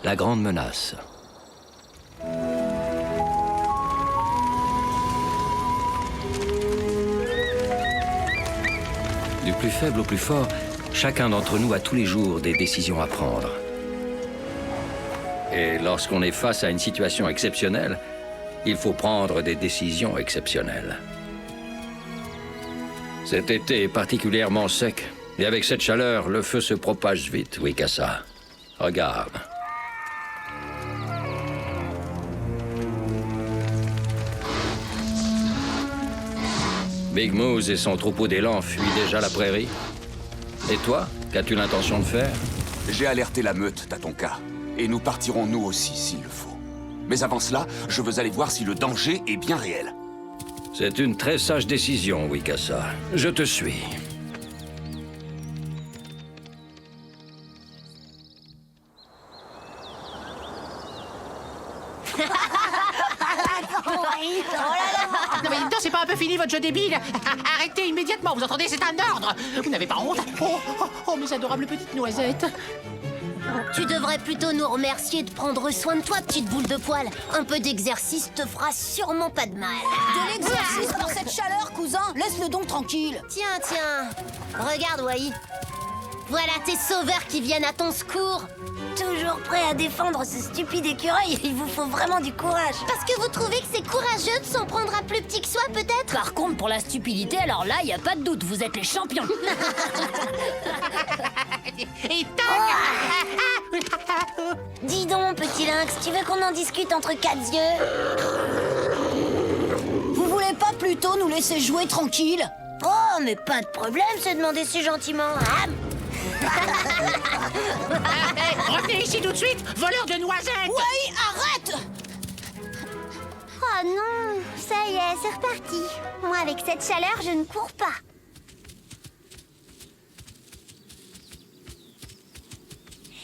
la grande menace. Du plus faible au plus fort, chacun d'entre nous a tous les jours des décisions à prendre. Et lorsqu'on est face à une situation exceptionnelle, il faut prendre des décisions exceptionnelles. Cet été est particulièrement sec, et avec cette chaleur, le feu se propage vite, Wikasa. Regarde. Big Moose et son troupeau d'élan fuient déjà la prairie. Et toi, qu'as-tu l'intention de faire? J'ai alerté la meute, Tatonka. Et nous partirons nous aussi, s'il le faut. Mais avant cela, je veux aller voir si le danger est bien réel. C'est une très sage décision, Wikasa. Je te suis. Non mais dites donc, c'est pas un peu fini votre jeu débile? Arrêtez immédiatement, vous entendez? C'est un ordre. Vous n'avez pas honte? Oh, mes adorables petites noisettes. Tu devrais plutôt nous remercier de prendre soin de toi, petite boule de poil. Un peu d'exercice te fera sûrement pas de mal. De l'exercice pour cette chaleur, cousin. Laisse-le donc tranquille. Tiens. Regarde, Wai. Voilà tes sauveurs qui viennent à ton secours. Toujours prêts à défendre ce stupide écureuil. Il vous faut vraiment du courage. Parce que vous trouvez que c'est courageux de s'en prendre à plus petit que soi, peut-être? Par contre, pour la stupidité, alors là, y a pas de doute, vous êtes les champions. Et tac! Dis donc, petit lynx, tu veux qu'on en discute entre quatre yeux? Vous voulez pas plutôt nous laisser jouer tranquille? Oh, mais pas de problème, c'est demandé si gentiment. Ah. Revenez ici tout de suite, voleur de noisettes! Oui, arrête! Oh non, ça y est, c'est reparti. Moi, avec cette chaleur, je ne cours pas.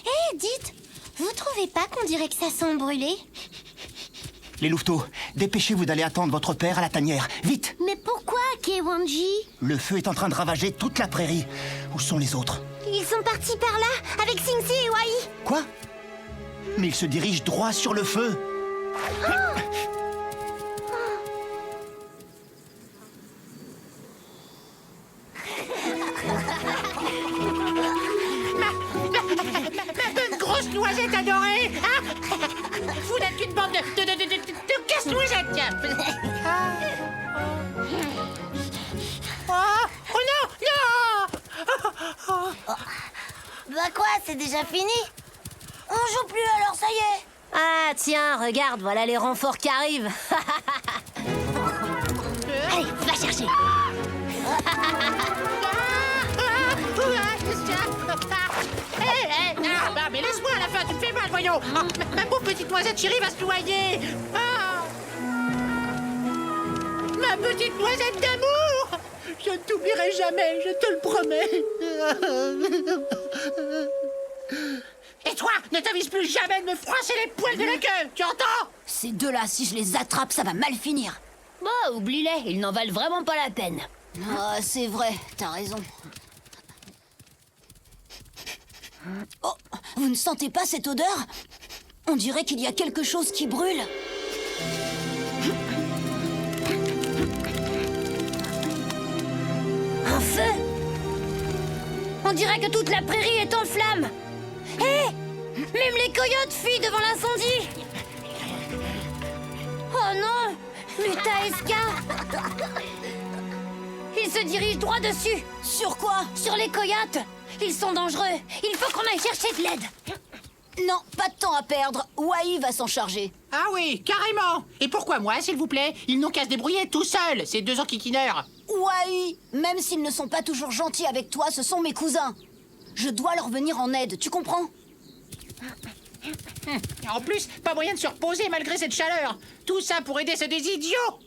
Hé, dites, vous trouvez pas qu'on dirait que ça sent brûlé? Les louveteaux, dépêchez-vous d'aller attendre votre père à la tanière. Vite! Mais pourquoi, Kewanji? Le feu est en train de ravager toute la prairie. Où sont les autres? Ils sont partis par là, avec Singsi et Wai. Quoi? Mais ils se dirigent droit sur le feu. Ma bonne grosse noisette adorée! Hein? Vous n'êtes qu'une bande de casse-noisettes! Oh non! Bah quoi, c'est déjà fini? On joue plus alors, ça y est. Ah tiens, regarde, voilà les renforts qui arrivent. Allez, va chercher. Mais laisse-moi à la fin, tu me fais mal, voyons! Ma pauvre petite noisette chérie va se noyer! Ma petite noisette d'amour! Je ne t'oublierai jamais, je te le promets! Et toi, ne t'avise plus jamais de me froisser les poils de la queue, tu entends? Ces deux-là, si je les attrape, ça va mal finir. Bon, oublie-les, ils n'en valent vraiment pas la peine. Ah, c'est vrai, t'as raison. Oh, vous ne sentez pas cette odeur? On dirait qu'il y a quelque chose qui brûle. Un feu! On dirait que toute la prairie est en flammes. Hé! Même les coyotes fuient devant l'incendie. Oh non! Lutaeska! Ils se dirigent droit dessus. Sur quoi? Sur les coyotes. Ils sont dangereux. Il faut qu'on aille chercher de l'aide. Non, pas de temps à perdre. Wai va s'en charger. Ah oui, carrément! Et pourquoi moi, s'il vous plaît? Ils n'ont qu'à se débrouiller tout seuls, ces deux enquiquineurs. Wai, même s'ils ne sont pas toujours gentils avec toi, ce sont mes cousins. Je dois leur venir en aide, tu comprends? En plus, pas moyen de se reposer malgré cette chaleur. Tout ça pour aider ces deux idiots.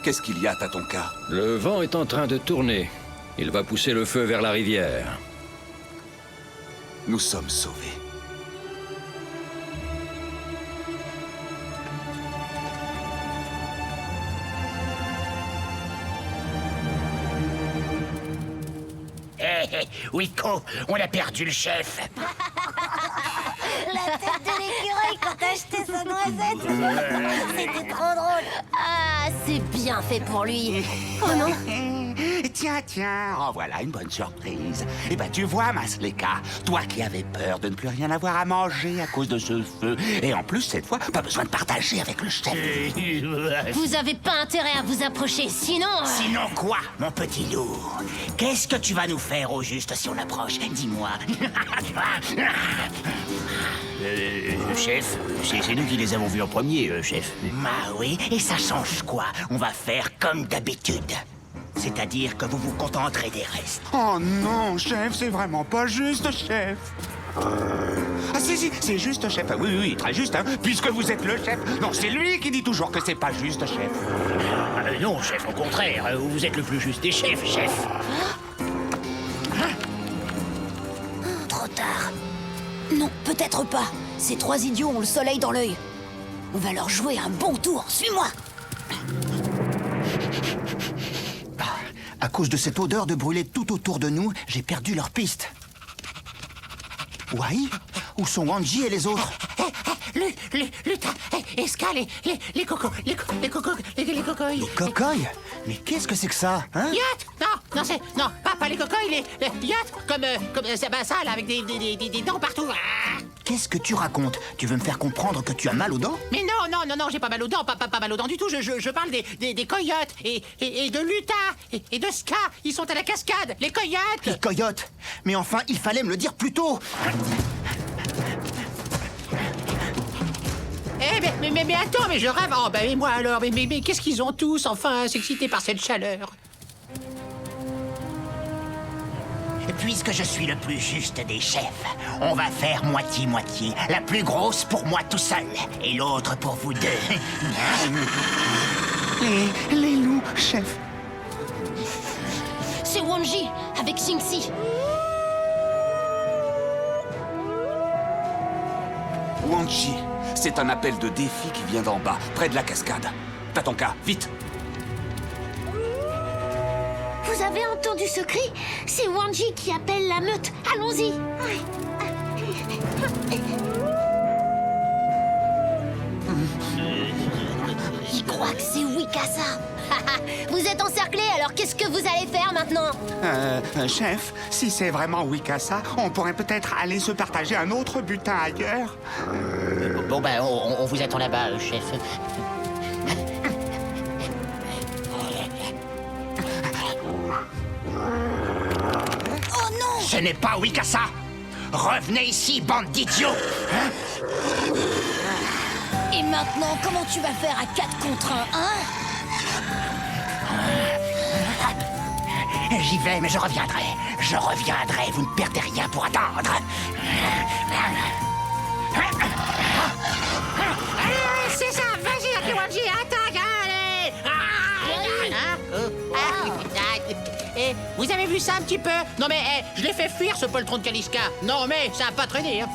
Qu'est-ce qu'il y a, Tatonka? Le vent est en train de tourner. Il va pousser le feu vers la rivière. Nous sommes sauvés. Wiko, on a perdu le chef. La tête de l'écureuil quand t'as acheté sa noisette. C'était trop drôle. Ah, c'est bien fait pour lui. Oh non. Tiens, en voilà une bonne surprise. Eh ben, tu vois, Masleka, toi qui avais peur de ne plus rien avoir à manger à cause de ce feu, et en plus, cette fois, pas besoin de partager avec le chef. Vous avez pas intérêt à vous approcher, sinon... Sinon quoi, mon petit loup? Qu'est-ce que tu vas nous faire au juste si on approche? Dis-moi. Chef, c'est nous qui les avons vus en premier, chef. Bah oui, et ça change quoi? On va faire comme d'habitude. C'est-à-dire que vous vous contenterez des restes. Oh non, chef, c'est vraiment pas juste, chef. Ah si, c'est juste, chef. Oui, très juste, hein, puisque vous êtes le chef. Non, c'est lui qui dit toujours que c'est pas juste, chef. Non, chef, au contraire, vous êtes le plus juste des chefs, chef. Trop tard. Non, peut-être pas. Ces trois idiots ont le soleil dans l'œil. On va leur jouer un bon tour. Suis-moi. À cause de cette odeur de brûlé tout autour de nous, j'ai perdu leur piste. Wai? Où sont Wanji et les autres? Lutin, Eska, les cocos, les cocoys. Les cocoys? Mais qu'est-ce que c'est que ça, hein? Yacht! Non, pas les cocoys, les yachts, comme ça, là, avec des dents partout. Ah. Qu'est-ce que tu racontes? Tu veux me faire comprendre que tu as mal aux dents? Mais non, j'ai pas mal aux dents, pas mal aux dents du tout. Je parle des coyotes et de Lutin et de Ska. Ils sont à la cascade, les coyotes. Les coyotes? Mais enfin, il fallait me le dire plus tôt! Mais attends, mais je rêve. Oh, et moi alors, mais qu'est-ce qu'ils ont tous, enfin, s'exciter par cette chaleur? Puisque je suis le plus juste des chefs, on va faire moitié-moitié. La plus grosse pour moi tout seul, et l'autre pour vous deux. Les loups, chef. C'est Wanji, avec Xingxi. Wanji, c'est un appel de défi qui vient d'en bas, près de la cascade. Tatonka, vite! Vous avez entendu ce cri? C'est Wanji qui appelle la meute. Allons-y. Il croit que c'est Wikasa. Vous êtes encerclés, alors qu'est-ce que vous allez faire maintenant? Chef, si c'est vraiment Wikasa, on pourrait peut-être aller se partager un autre butin ailleurs. Bon, ben, on vous attend là-bas, chef. Oh non! Ce n'est pas Wikasa! Revenez ici, bande d'idiots! Et maintenant, comment tu vas faire à 4 contre 1, hein? J'y vais, mais je reviendrai. Je reviendrai, vous ne perdez rien pour attendre. C'est ça, vas-y, Akiwanji, attaque, allez! Vous avez vu ça un petit peu? Non mais, je l'ai fait fuir, ce poltron de Kaliska. Non mais, ça a pas traîné, hein.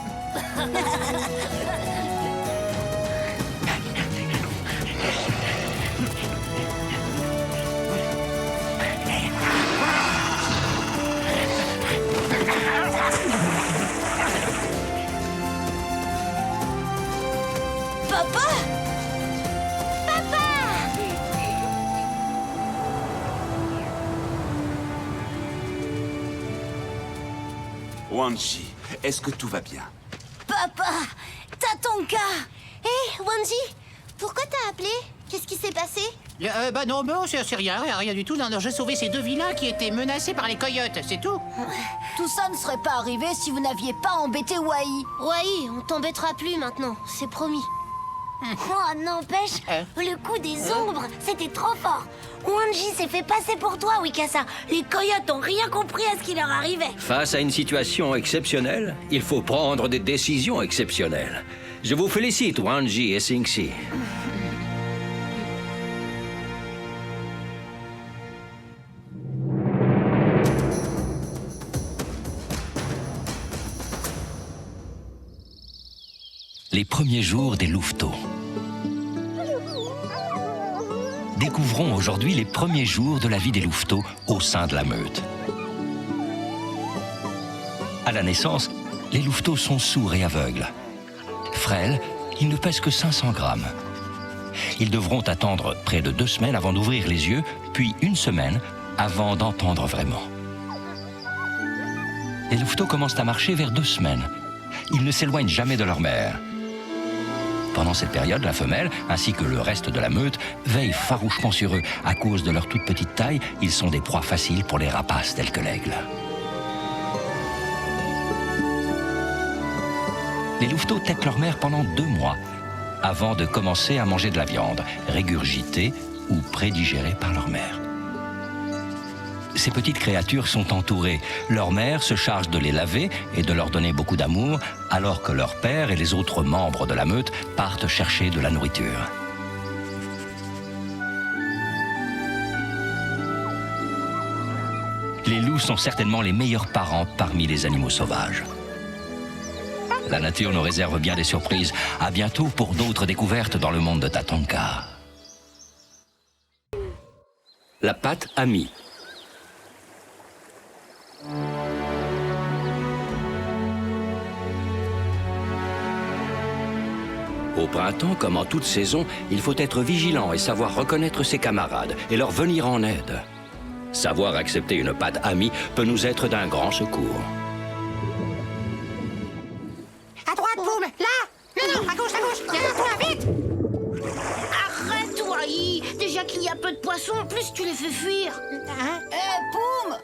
Papa! Wanji, est-ce que tout va bien? Papa! Tatonka! Hé, Wanji, pourquoi t'as appelé? Qu'est-ce qui s'est passé? Non, c'est rien du tout. Non, j'ai sauvé ces deux vilains qui étaient menacés par les coyotes, c'est tout. Tout ça ne serait pas arrivé si vous n'aviez pas embêté Wai. Wai, on t'embêtera plus maintenant, c'est promis. Oh, n'empêche, le coup des ombres, c'était trop fort. Wanji s'est fait passer pour toi, Wikasa. Les coyotes ont rien compris à ce qui leur arrivait. Face à une situation exceptionnelle, il faut prendre des décisions exceptionnelles. Je vous félicite, Wanji et Xingxi. Les premiers jours des louveteaux. Découvrons aujourd'hui les premiers jours de la vie des louveteaux au sein de la meute. À la naissance, les louveteaux sont sourds et aveugles. Frêles, ils ne pèsent que 500 grammes. Ils devront attendre près de 2 semaines avant d'ouvrir les yeux, puis 1 semaine avant d'entendre vraiment. Les louveteaux commencent à marcher vers 2 semaines. Ils ne s'éloignent jamais de leur mère. Pendant cette période, la femelle, ainsi que le reste de la meute, veille farouchement sur eux. À cause de leur toute petite taille, ils sont des proies faciles pour les rapaces tels que l'aigle. Les louveteaux têtent leur mère pendant 2 mois, avant de commencer à manger de la viande, régurgitée ou prédigérée par leur mère. Ces petites créatures sont entourées. Leur mère se charge de les laver et de leur donner beaucoup d'amour, alors que leur père et les autres membres de la meute partent chercher de la nourriture. Les loups sont certainement les meilleurs parents parmi les animaux sauvages. La nature nous réserve bien des surprises. À bientôt pour d'autres découvertes dans le monde de Tatanka. La pâte amie. Au printemps, comme en toute saison, il faut être vigilant et savoir reconnaître ses camarades et leur venir en aide. Savoir accepter une patte amie peut nous être d'un grand secours. À droite, Poum. Là. Non, à gauche, derrière toi, vite. Arrête, Wai. Déjà qu'il y a peu de poissons, en plus tu les fais fuir. Hein? Poum!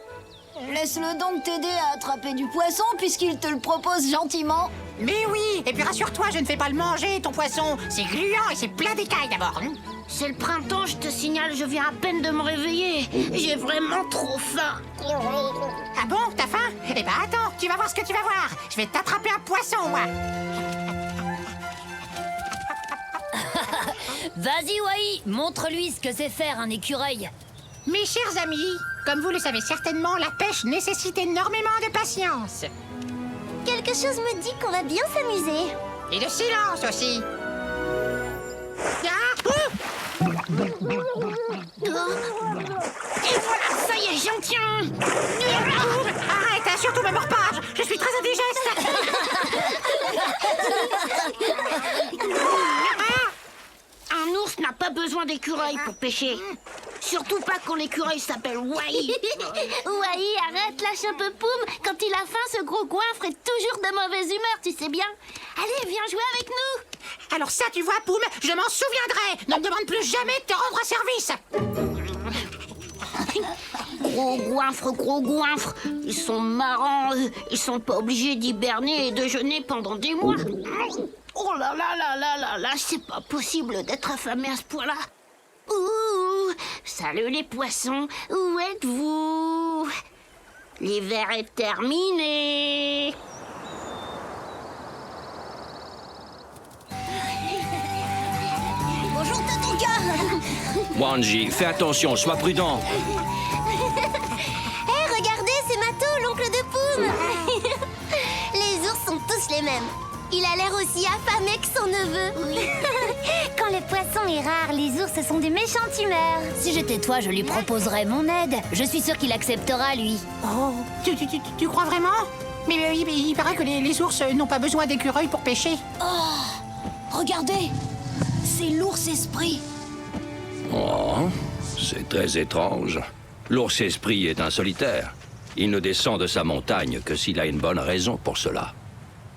Laisse-le donc t'aider à attraper du poisson puisqu'il te le propose gentiment. Mais oui. Et puis rassure-toi, je ne fais pas le manger, ton poisson. C'est gluant et c'est plein d'écailles d'abord. C'est le printemps, je te signale, je viens à peine de me réveiller. J'ai vraiment trop faim. Ah bon, t'as faim? Eh ben attends, tu vas voir ce que tu vas voir. Je vais t'attraper un poisson, moi. Vas-y, Wai, montre-lui ce que c'est faire un écureuil. Mes chers amis, comme vous le savez certainement, la pêche nécessite énormément de patience. Quelque chose me dit qu'on va bien s'amuser. Et de silence aussi. Ah, ouh! Et voilà, ça y est, j'en tiens. Arrête, hein, surtout me mords pas. Je suis très indigeste. Un ours n'a pas besoin d'écureuil pour pêcher. Surtout pas quand l'écureuil s'appelle Wai. Wai, arrête, lâche un peu Poum. Quand il a faim, ce gros goinfre est toujours de mauvaise humeur, tu sais bien. Allez, viens jouer avec nous. Alors ça, tu vois, Poum, je m'en souviendrai. Ne me demande plus jamais de te rendre service. Gros goinfre. Ils sont marrants. Ils sont pas obligés d'hiberner et de jeûner pendant des mois. Oh là là là là là là, c'est pas possible d'être affamé à ce point-là. Ouh, salut les poissons, où êtes-vous? L'hiver est terminé. Bonjour, Tatanka. Wanji, fais attention, sois prudent. Hé, regardez, c'est Mato, l'oncle de Poum. Les ours sont tous les mêmes. Il a l'air aussi affamé que son neveu. Quand le poisson est rare, les ours sont des méchantes humeurs. Si j'étais toi, je lui proposerais mon aide. Je suis sûre qu'il acceptera, lui. Oh, tu crois vraiment? Mais il paraît que les ours n'ont pas besoin d'écureuils pour pêcher. Regardez, c'est l'ours esprit. Oh, c'est très étrange. L'ours esprit est un solitaire. Il ne descend de sa montagne que s'il a une bonne raison pour cela.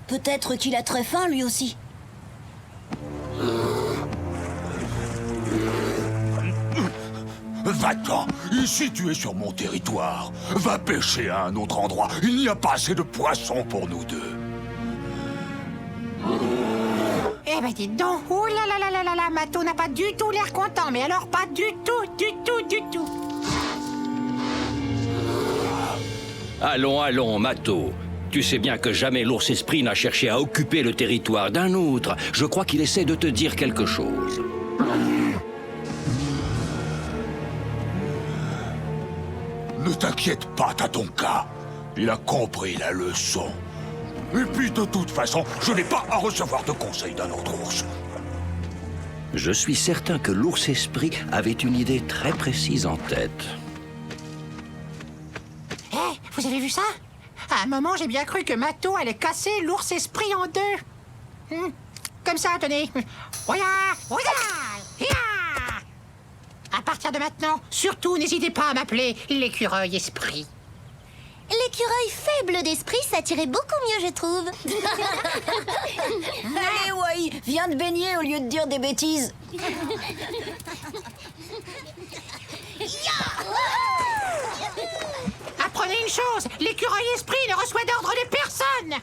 Peut-être qu'il a très faim, lui aussi. Va-t'en, ici tu es sur mon territoire. Va pêcher à un autre endroit. Il n'y a pas assez de poissons pour nous deux. Eh ben dites donc, oh là là là là là là, Mato n'a pas du tout l'air content, mais alors pas du tout. Allons, Mato. Tu sais bien que jamais l'ours esprit n'a cherché à occuper le territoire d'un autre. Je crois qu'il essaie de te dire quelque chose. Ne t'inquiète pas, Tatanka. Il a compris la leçon. Et puis, de toute façon, je n'ai pas à recevoir de conseils d'un autre ours. Je suis certain que l'ours esprit avait une idée très précise en tête. Hé, vous avez vu ça? À un moment, j'ai bien cru que Mato allait casser l'ours esprit en deux. Comme ça, tenez. Voilà, voilà, ya. À partir de maintenant, surtout, n'hésitez pas à m'appeler l'écureuil esprit. L'écureuil faible d'esprit, ça tirait beaucoup mieux, je trouve. Allez, Wai, viens te baigner au lieu de dire des bêtises. Apprenez une chose, l'écureuil esprit ne reçoit d'ordre de personne.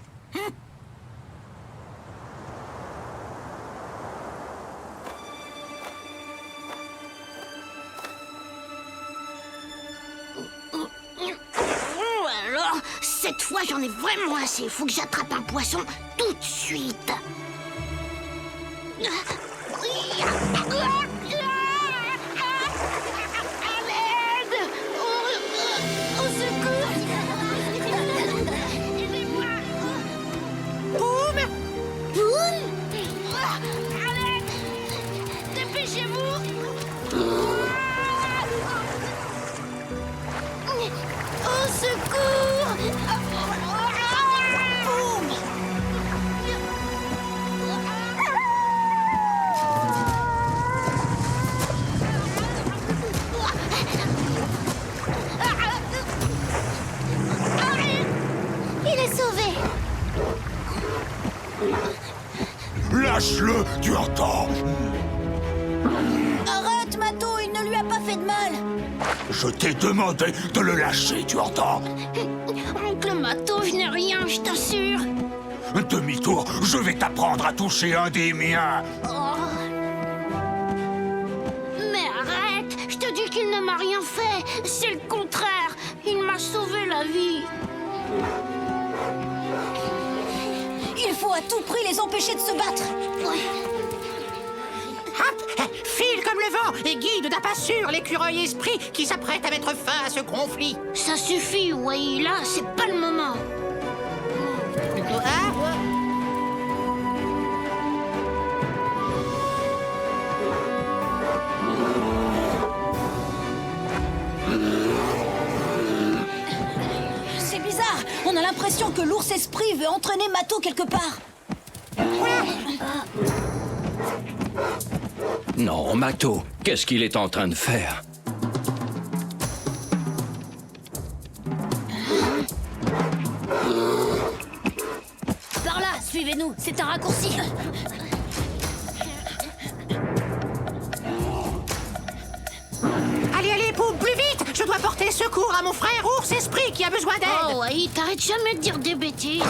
Alors, cette fois, j'en ai vraiment assez. Faut que j'attrape un poisson tout de suite. À l'aide! Au secours! Aidez-moi! Boum. Boum! À l'aide! Dépêchez-vous! Au secours! Boum! Il est sauvé! Lâche-le, tu entends? Arrête, Mato, il ne lui a pas fait de mal. Je t'ai demandé de le lâcher, tu entends? Oncle Mato, je n'ai rien, je t'assure. Demi-tour, je vais t'apprendre à toucher un des miens. Oh. Mais arrête, je te dis qu'il ne m'a rien fait. C'est le contraire, il m'a sauvé la vie. Il faut à tout prix les empêcher de se battre. Hop, file comme le vent et guide d'un pas sûr l'écureuil esprit qui s'apprête à mettre fin à ce conflit. Ça suffit, Wai, là, c'est pas le moment. Hein? C'est bizarre, on a l'impression que l'ours esprit veut entraîner Mato quelque part. Non, Mato, qu'est-ce qu'il est en train de faire? Par là, suivez-nous, c'est un raccourci. Allez, allez, Poum, plus vite! Je dois porter secours à mon frère ours esprit qui a besoin d'aide. Oh, Wai, t'arrêtes jamais de dire des bêtises.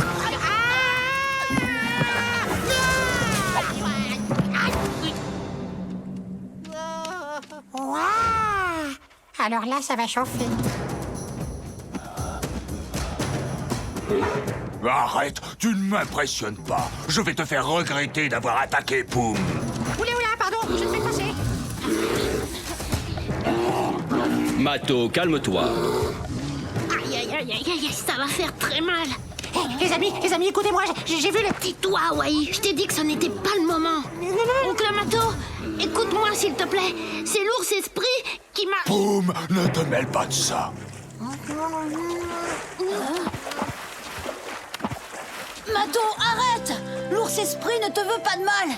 Ouah. Alors là, ça va chauffer. Arrête, tu ne m'impressionnes pas. Je vais te faire regretter d'avoir attaqué Poum. Oula, oula, pardon, je me fais passer. Mato, calme-toi. Aïe, aïe, aïe, aïe, aïe, ça va faire très mal. Hey, les amis, écoutez-moi, j'ai vu les petits... Tais-toi, Wai, je t'ai dit que ce n'était pas le moment. Oncle Mato, écoute-moi s'il te plaît. C'est l'ours esprit qui m'a... Poum, ne te mêle pas de ça. Mato, arrête! L'ours esprit ne te veut pas de mal.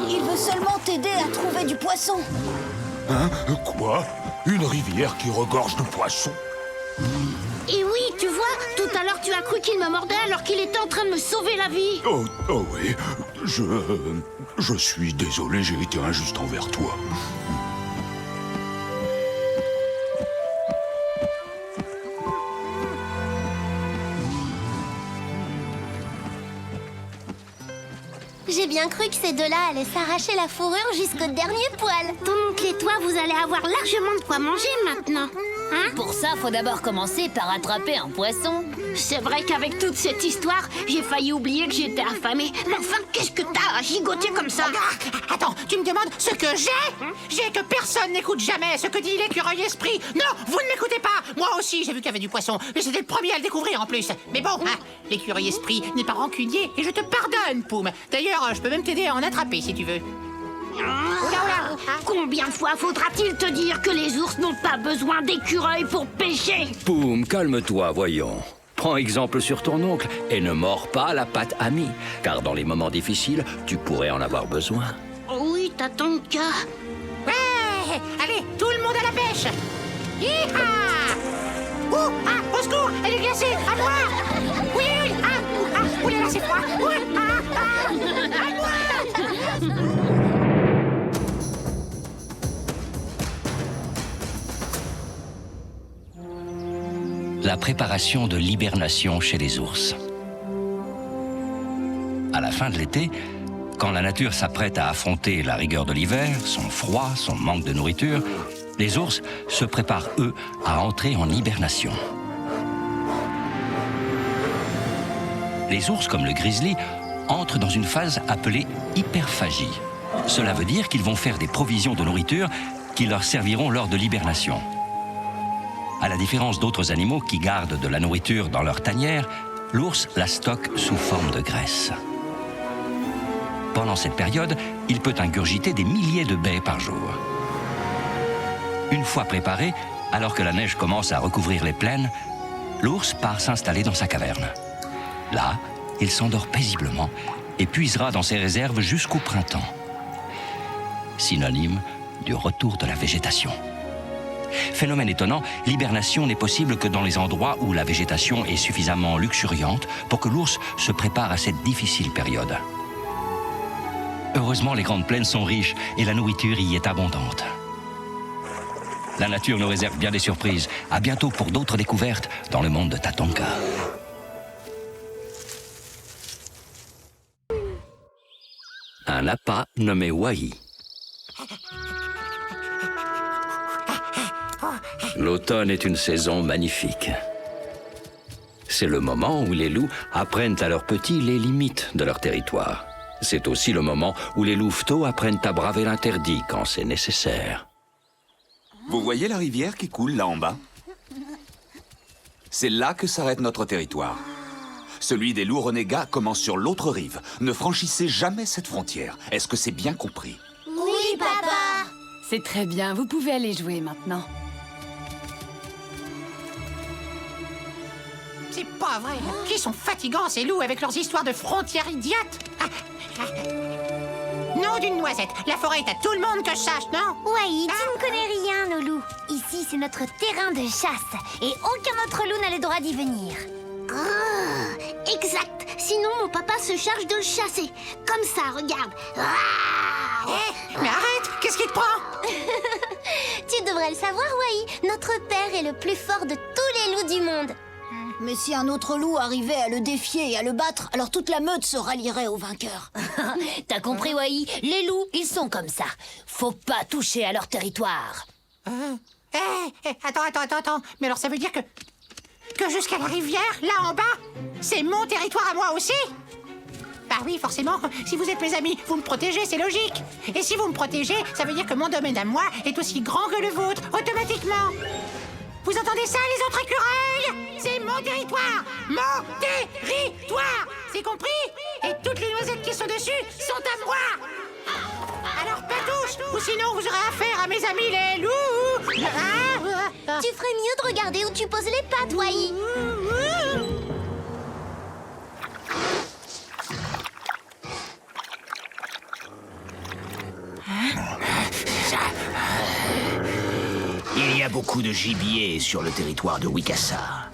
Il veut seulement t'aider à trouver du poisson. Hein? Quoi? Une rivière qui regorge de poissons? Et oui, tu vois, tout à l'heure tu as cru qu'il me mordait alors qu'il était en train de me sauver la vie. Oh oui, je suis désolé, j'ai été injuste envers toi. J'ai bien cru que ces deux-là allaient s'arracher la fourrure jusqu'au dernier poil. Ton oncle et toi, vous allez avoir largement de quoi manger maintenant. Hein? Pour ça, faut d'abord commencer par attraper un poisson. C'est vrai qu'avec toute cette histoire, j'ai failli oublier que j'étais affamée. Mais enfin, qu'est-ce que t'as à gigoter comme ça? Ah, attends, tu me demandes ce que j'ai? J'ai que personne n'écoute jamais ce que dit l'écureuil esprit. Non, vous ne m'écoutez pas. Moi aussi, j'ai vu qu'il y avait du poisson. Mais j'étais le premier à le découvrir en plus. Mais bon, hein, l'écureuil esprit n'est pas rancunier et je te pardonne, Poum. D'ailleurs, je peux même t'aider à en attraper si tu veux. Combien de fois faudra-t-il te dire que les ours n'ont pas besoin d'écureuils pour pêcher? Poum, calme-toi, voyons. Prends exemple sur ton oncle et ne mords pas la patte amie, car dans les moments difficiles, tu pourrais en avoir besoin. Oui, Tatonka. Ouais! Allez, tout le monde à la pêche! Hi-ha! Ouh! Ah! Au secours! Elle est glacée! À moi! Oui, oui, oui! Ah! Ouh, ah! Ouh là là, c'est froid! Ouh, ah! Ah! À moi! La préparation de l'hibernation chez les ours. À la fin de l'été, quand la nature s'apprête à affronter la rigueur de l'hiver, son froid, son manque de nourriture, les ours se préparent, eux, à entrer en hibernation. Les ours, comme le grizzly, entrent dans une phase appelée hyperphagie. Cela veut dire qu'ils vont faire des provisions de nourriture qui leur serviront lors de l'hibernation. À la différence d'autres animaux qui gardent de la nourriture dans leur tanière, l'ours la stocke sous forme de graisse. Pendant cette période, il peut ingurgiter des milliers de baies par jour. Une fois préparé, alors que la neige commence à recouvrir les plaines, l'ours part s'installer dans sa caverne. Là, il s'endort paisiblement et puisera dans ses réserves jusqu'au printemps. Synonyme du retour de la végétation. Phénomène étonnant, l'hibernation n'est possible que dans les endroits où la végétation est suffisamment luxuriante pour que l'ours se prépare à cette difficile période. Heureusement, les grandes plaines sont riches et la nourriture y est abondante. La nature nous réserve bien des surprises. À bientôt pour d'autres découvertes dans le monde de Tatonka. Un appât nommé Wai. L'automne est une saison magnifique. C'est le moment où les loups apprennent à leurs petits les limites de leur territoire. C'est aussi le moment où les louveteaux apprennent à braver l'interdit quand c'est nécessaire. Vous voyez la rivière qui coule là en bas? C'est là que s'arrête notre territoire. Celui des loups renégats commence sur l'autre rive. Ne franchissez jamais cette frontière. Est-ce que c'est bien compris? Oui, papa. C'est très bien, vous pouvez aller jouer maintenant. C'est pas vrai! Qui sont fatigants, ces loups, avec leurs histoires de frontières idiotes! Nom d'une noisette! La forêt est à tout le monde que je sache, non? Wai, tu ne connais rien, nos loups. Ici, c'est notre terrain de chasse. Et aucun autre loup n'a le droit d'y venir. Exact. Sinon, mon papa se charge de le chasser. Comme ça, regarde. Mais arrête! Qu'est-ce qui te prend? Tu devrais le savoir, Wai. Notre père est le plus fort de tous les loups du monde. Mais si un autre loup arrivait à le défier et à le battre, alors toute la meute se rallierait au vainqueur. T'as compris, Wai? Les loups, ils sont comme ça. Faut pas toucher à leur territoire. Attends. Mais alors ça veut dire que jusqu'à la rivière, là en bas, c'est mon territoire à moi aussi? Bah oui, forcément, si vous êtes mes amis, vous me protégez, c'est logique. Et si vous me protégez, ça veut dire que mon domaine à moi est aussi grand que le vôtre, automatiquement. Vous entendez ça, les autres écureuils? C'est mon territoire! Mon territoire! C'est compris? Et toutes les noisettes qui sont dessus sont à moi! Alors patouche, ou sinon vous aurez affaire à mes amis les loups! Tu ferais mieux de regarder où tu poses les pattes, Wai. Il y a beaucoup de gibier sur le territoire de Wikasa.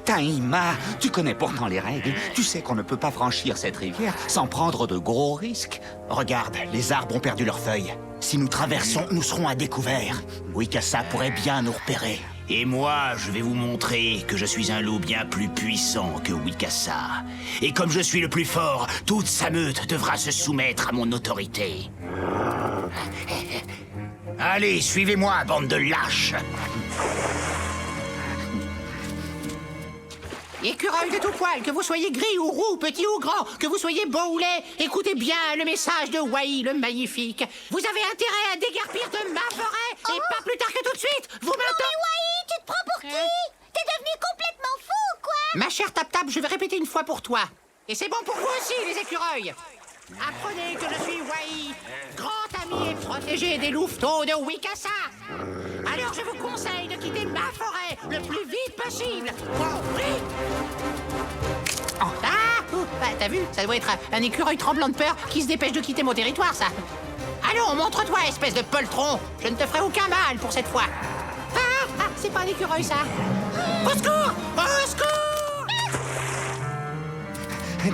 Taïma, tu connais pourtant les règles. Tu sais qu'on ne peut pas franchir cette rivière sans prendre de gros risques. Regarde, les arbres ont perdu leurs feuilles. Si nous traversons, nous serons à découvert. Wikasa pourrait bien nous repérer. Et moi, je vais vous montrer que je suis un loup bien plus puissant que Wikasa. Et comme je suis le plus fort, toute sa meute devra se soumettre à mon autorité. Allez, suivez-moi, bande de lâches. Écureuil de tout poil, que vous soyez gris ou roux, petit ou grand, que vous soyez beau ou laid, écoutez bien le message de Wai le magnifique. Vous avez intérêt à déguerpir de ma forêt, et pas plus tard que tout de suite. Vous m'entendez? Mais Wai, tu te prends pour qui? T'es devenu complètement fou, quoi? Ma chère Tap Tap, je vais répéter une fois pour toi. Et c'est bon pour vous aussi, les écureuils. Apprenez que je suis Wai, grand ami et protégé des louveteaux de Wikasa. Alors je vous conseille de quitter ma forêt le le plus vite possible. Compris? T'as vu? Ça doit être un écureuil tremblant de peur qui se dépêche de quitter mon territoire, ça. Allons, montre-toi, espèce de poltron. Je ne te ferai aucun mal pour cette fois. C'est pas un écureuil, ça. Au secours! Au secours!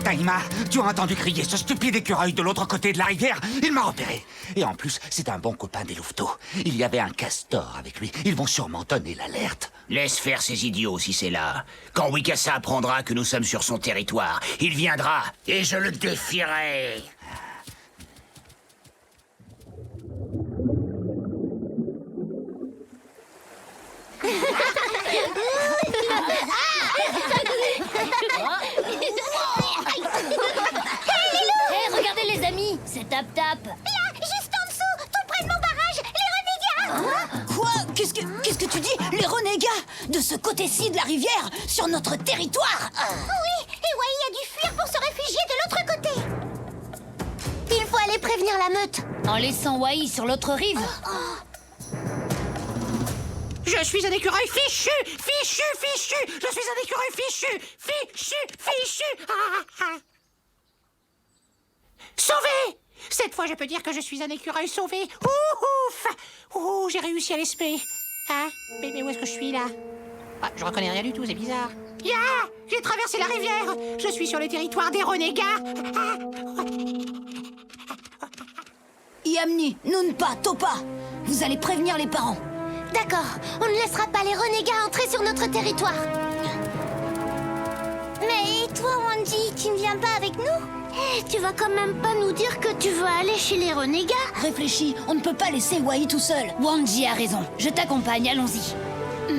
Taïma, tu as entendu crier ce stupide écureuil de l'autre côté de la rivière? Il m'a repéré. Et en plus, c'est un bon copain des louveteaux. Il y avait un castor avec lui. Ils vont sûrement donner l'alerte. Laisse faire ces idiots si c'est là. Quand Wikasa apprendra que nous sommes sur son territoire, il viendra et je le défierai. Hé, regardez les amis, c'est Tap Tap. Là, juste en dessous, tout près de mon barrage, les renégats. Quoi? Qu'est-ce que tu dis? Les renégats? De ce côté-ci de la rivière? Sur notre territoire? Oui, et Wai a dû fuir pour se réfugier de l'autre côté. Il faut aller prévenir la meute. En laissant Wai sur l'autre rive. Je suis un écureuil fichu! Fichu! Fichu! Je suis un écureuil fichu! Fichu! Fichu! Sauvé! Cette fois, je peux dire que je suis un écureuil sauvé. Ouf! Ouh, j'ai réussi à l'esper. Mais où est-ce que je suis, là? Je reconnais rien du tout, c'est bizarre. J'ai traversé la rivière. Je suis sur le territoire des renégats. Yamni, Nunpa, Topa, vous allez prévenir les parents. D'accord, on ne laissera pas les renégats entrer sur notre territoire. Mais toi, Wanji, tu ne viens pas avec nous? Tu vas quand même pas nous dire que tu veux aller chez les renégats? Réfléchis, on ne peut pas laisser Wai tout seul. Wanji a raison, je t'accompagne, allons-y. Et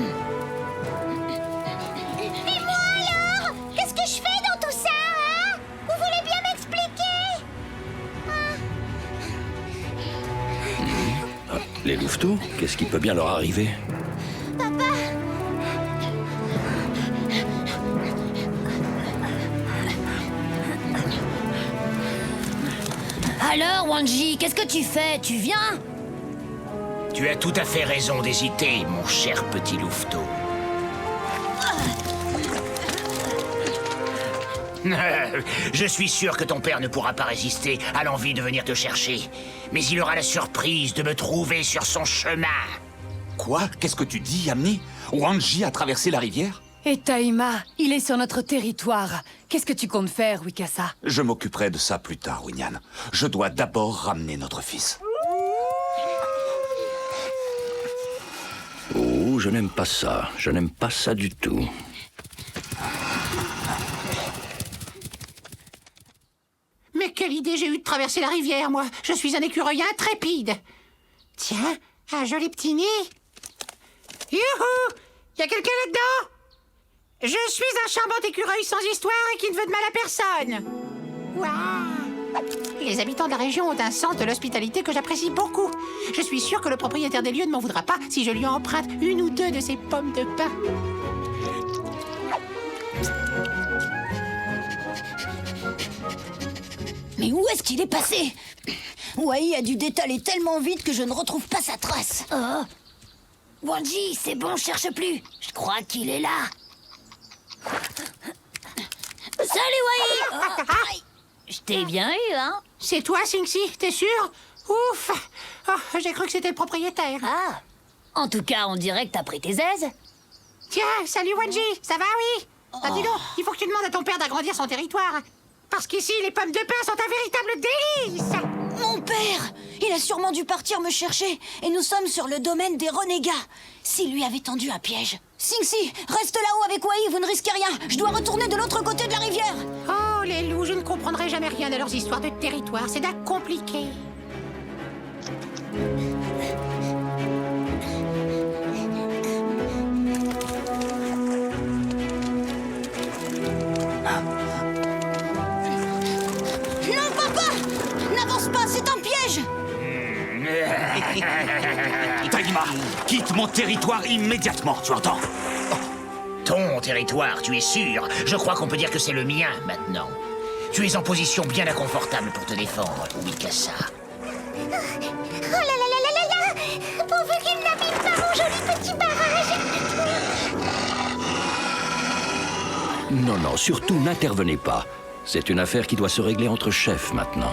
moi alors? Qu'est-ce que je fais dans tout ça, hein? Vous voulez bien m'expliquer? Les louveteaux, qu'est-ce qui peut bien leur arriver? Papa? Alors, Wanji, qu'est-ce que tu fais? Tu viens? Tu as tout à fait raison d'hésiter, mon cher petit louveteau. Je suis sûr que ton père ne pourra pas résister à l'envie de venir te chercher. Mais il aura la surprise de me trouver sur son chemin. Quoi? Qu'est-ce que tu dis, Yamni? Wanji a traversé la rivière? Et Taïma, il est sur notre territoire. Qu'est-ce que tu comptes faire, Wikasa? Je m'occuperai de ça plus tard, Winyan. Je dois d'abord ramener notre fils. Oh, je n'aime pas ça. Je n'aime pas ça du tout. Mais quelle idée j'ai eue de traverser la rivière, moi. Je suis un écureuil intrépide. Tiens, un joli petit nid. Youhou! Y a quelqu'un là-dedans? Je suis un charmant écureuil sans histoire et qui ne veut de mal à personne. Waouh! Les habitants de la région ont un sens de l'hospitalité que j'apprécie beaucoup. Je suis sûr que le propriétaire des lieux ne m'en voudra pas si je lui emprunte une ou deux de ses pommes de pin. Mais où est-ce qu'il est passé? Wai a dû détaler tellement vite que je ne retrouve pas sa trace. Wanji, c'est bon, cherche plus. Je crois qu'il est là. Salut, Wai! Je t'ai bien eu, hein? C'est toi, Singsi, t'es sûr? Ouf! Oh, j'ai cru que c'était le propriétaire. En tout cas, on dirait que t'as pris tes aises. Tiens, salut Wanji, ça va, oui? Dis donc, il faut que tu demandes à ton père d'agrandir son territoire. Parce qu'ici, les pommes de pin sont un véritable délice! Mon père! Il a sûrement dû partir me chercher. Et nous sommes sur le domaine des renégats. S'il lui avait tendu un piège. Singsi, reste là-haut avec Wai, vous ne risquez rien. Je dois retourner de l'autre côté de la rivière. Oh, les loups, je ne comprendrai jamais rien de leurs histoires de territoire. C'est d'un compliqué. Non, papa! N'avance pas, c'est un piège! Taïma, quitte mon territoire immédiatement, tu entends? Ton territoire, tu es sûr? Je crois qu'on peut dire que c'est le mien, maintenant. Tu es en position bien inconfortable pour te défendre, Wikasa. Oh là là là là là là! Pourvu qu'il n'abîme pas mon joli petit barrage! Non, non, surtout n'intervenez pas. C'est une affaire qui doit se régler entre chefs maintenant.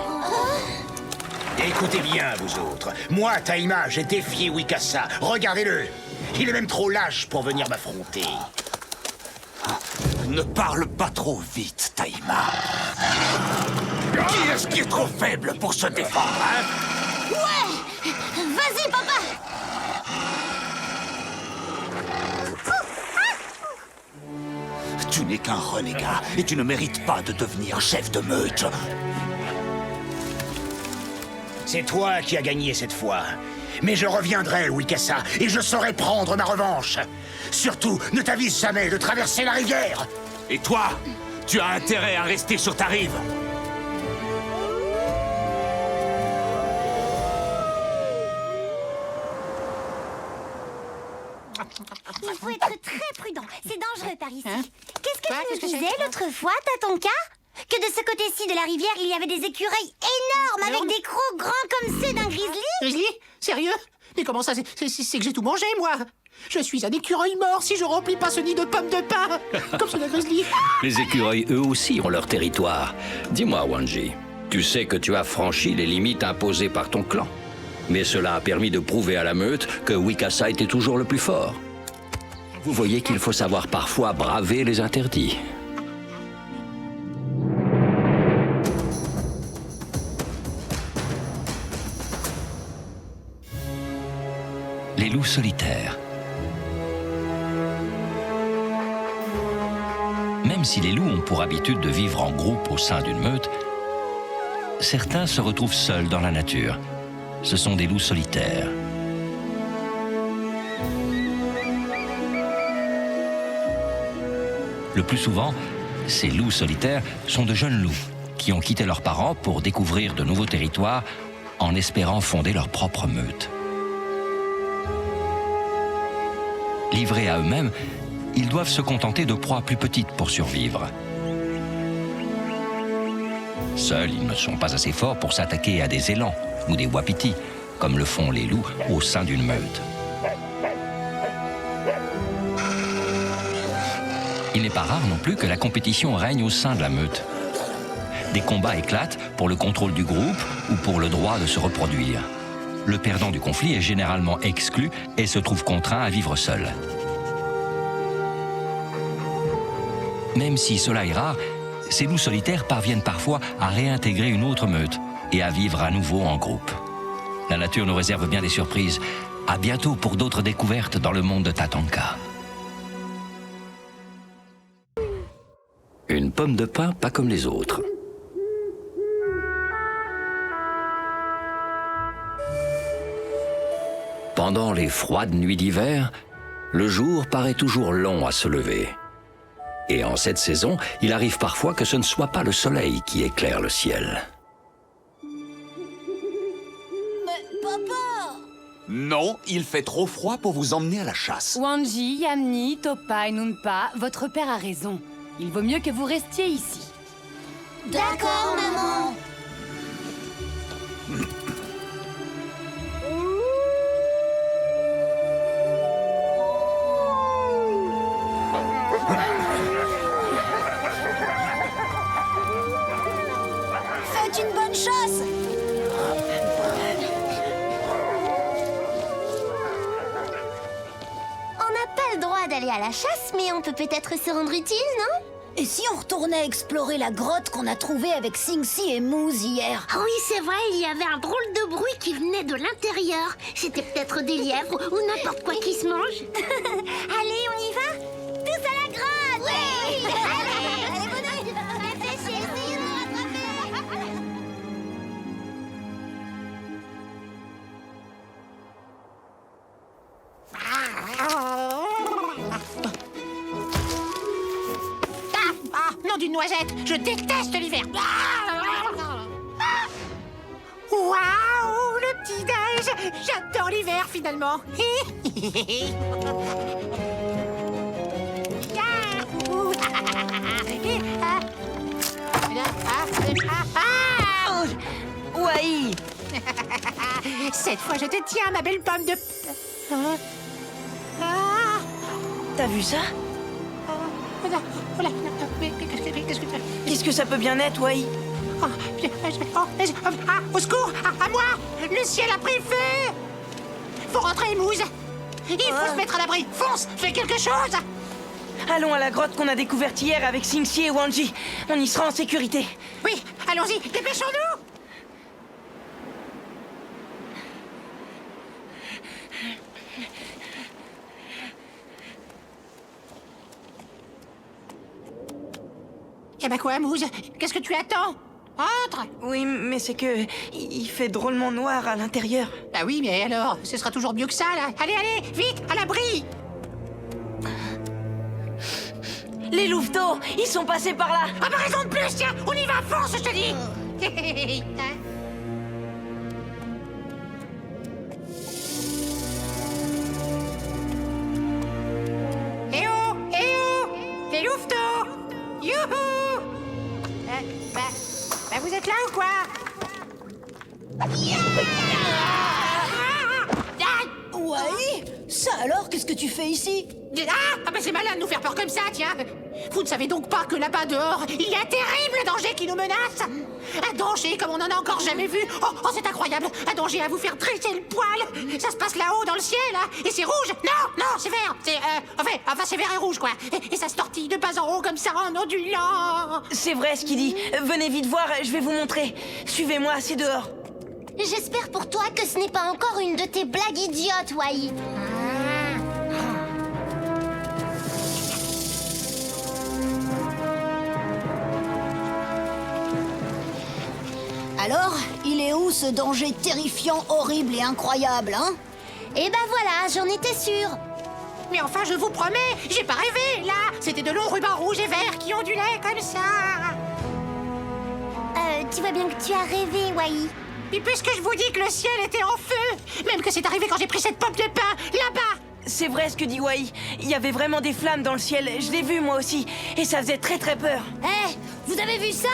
Écoutez bien, vous autres. Moi, Taïma, j'ai défié Wikasa. Regardez-le. Il est même trop lâche pour venir m'affronter. Ne parle pas trop vite, Taïma. Qui est-ce qui est trop faible pour se défendre, hein? Ouais! Vas-y, papa! Tu n'es qu'un renégat et tu ne mérites pas de devenir chef de meute. C'est toi qui as gagné cette fois. Mais je reviendrai, Wikasa, et je saurai prendre ma revanche. Surtout, ne t'avise jamais de traverser la rivière. Et toi, tu as intérêt à rester sur ta rive. Il faut être très prudent. C'est dangereux par ici. Hein? Qu'est-ce que Quoi? tu Qu'est-ce que nous c'est? disais l'autre fois, Tatonka? Que de ce côté-ci de la rivière, il y avait des écureuils énormes avec des crocs grands comme ceux d'un grizzly? Grizzly? Sérieux? Mais comment ça, c'est que j'ai tout mangé, moi? Je suis un écureuil mort si je remplis pas ce nid de pommes de pain, comme ceux d'un grizzly. Les écureuils, eux aussi, ont leur territoire. Dis-moi, Wanji, tu sais que tu as franchi les limites imposées par ton clan. Mais cela a permis de prouver à la meute que Wikasa était toujours le plus fort. Vous voyez qu'il faut savoir parfois braver les interdits. Les loups solitaires. Même si les loups ont pour habitude de vivre en groupe au sein d'une meute, certains se retrouvent seuls dans la nature. Ce sont des loups solitaires. Le plus souvent, ces loups solitaires sont de jeunes loups qui ont quitté leurs parents pour découvrir de nouveaux territoires en espérant fonder leur propre meute. Livrés à eux-mêmes, ils doivent se contenter de proies plus petites pour survivre. Seuls, ils ne sont pas assez forts pour s'attaquer à des élans ou des wapitis, comme le font les loups au sein d'une meute. Il n'est pas rare non plus que la compétition règne au sein de la meute. Des combats éclatent pour le contrôle du groupe ou pour le droit de se reproduire. Le perdant du conflit est généralement exclu et se trouve contraint à vivre seul. Même si cela est rare, ces loups solitaires parviennent parfois à réintégrer une autre meute et à vivre à nouveau en groupe. La nature nous réserve bien des surprises. À bientôt pour d'autres découvertes dans le monde de Tatonka. Une pomme de pin pas comme les autres. Pendant les froides nuits d'hiver, le jour paraît toujours long à se lever. Et en cette saison, il arrive parfois que ce ne soit pas le soleil qui éclaire le ciel. Mais papa! Non, il fait trop froid pour vous emmener à la chasse. Wanji, Yamni, Topa et Nunpa, votre père a raison. Il vaut mieux que vous restiez ici. D'accord, maman. Faites une bonne chasse! On n'a pas le droit d'aller à la chasse, mais on peut peut-être se rendre utile, non? Et si on retournait explorer la grotte qu'on a trouvée avec Sing-Si et Moose hier? Ah oui, c'est vrai, il y avait un drôle de bruit qui venait de l'intérieur. C'était peut-être des lièvres ou n'importe quoi qui se mange. Allez, on y va? Tous à la grotte! Oui! Allez, bonhomme! Réfléchis, essayez de nous rattraper! Nom d'une noisette, je déteste l'hiver. Waouh, le petit-déj. J'adore l'hiver, finalement. Wai! Cette fois, je te tiens, ma belle pomme de... Ah, T'as vu ça? là, oh là, mais qu'est-ce que... Qu'est-ce que ça peut bien être, Wai? Au secours, à moi! Le ciel a pris feu! Faut rentrer, Mousse! Il faut se mettre à l'abri! Fonce! Fais quelque chose! Allons à la grotte qu'on a découverte hier avec Singsi et Wanji. On y sera en sécurité. Oui, allons-y, dépêchons-nous! Eh ben quoi, Mousse? Qu'est-ce que tu attends? Entre! Oui, mais c'est que... il fait drôlement noir à l'intérieur. Bah oui, mais alors, ce sera toujours mieux que ça, là. Allez, allez, vite, à l'abri! Les louveteaux, ils sont passés par là. Ah bah raison de plus, tiens, on y va, fonce, je te dis! Eh oh! Eh oh! Les louveteaux! Youhou! Bah vous êtes là ou quoi? Wai, ça alors, qu'est-ce que tu fais ici? Ah bah c'est malin de nous faire peur comme ça, tiens! Vous ne savez donc pas que là-bas dehors, il y a un terrible danger qui nous menace! Un danger comme on n'en a encore jamais vu! Oh, c'est incroyable! Un danger à vous faire dresser le poil! Ça se passe là-haut dans le ciel, là! Et c'est rouge! Non, c'est vert! C'est, enfin c'est vert et rouge, quoi! Et ça se tortille de bas en haut comme ça, en ondulant! C'est vrai ce qu'il dit. Venez vite voir, je vais vous montrer. Suivez-moi, c'est dehors. J'espère pour toi que ce n'est pas encore une de tes blagues idiotes, Wai. Alors, il est où ce danger terrifiant, horrible et incroyable, hein? Eh ben voilà, j'en étais sûre. Mais enfin, je vous promets, j'ai pas rêvé, là! C'était de longs rubans rouges et verts qui ondulaient comme ça! Tu vois bien que tu as rêvé, Wai. Et puisque je vous dis que le ciel était en feu, même que c'est arrivé quand j'ai pris cette pomme de pain, là-bas! C'est vrai ce que dit Wai. Il y avait vraiment des flammes dans le ciel. Je l'ai vu moi aussi. Et ça faisait très très peur. Eh, vous avez vu ça?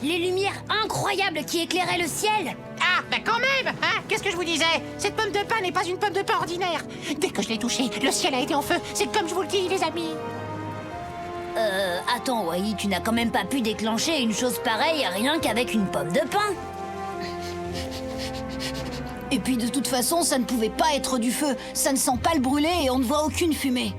Les lumières incroyables qui éclairaient le ciel. Ah, bah quand même, hein? Qu'est-ce que je vous disais? Cette pomme de pain n'est pas une pomme de pain ordinaire. Dès que je l'ai touchée, le ciel a été en feu. C'est comme je vous le dis, les amis. Attends, Wai, tu n'as quand même pas pu déclencher une chose pareille rien qu'avec une pomme de pain. Et puis de toute façon, ça ne pouvait pas être du feu. Ça ne sent pas le brûler et on ne voit aucune fumée.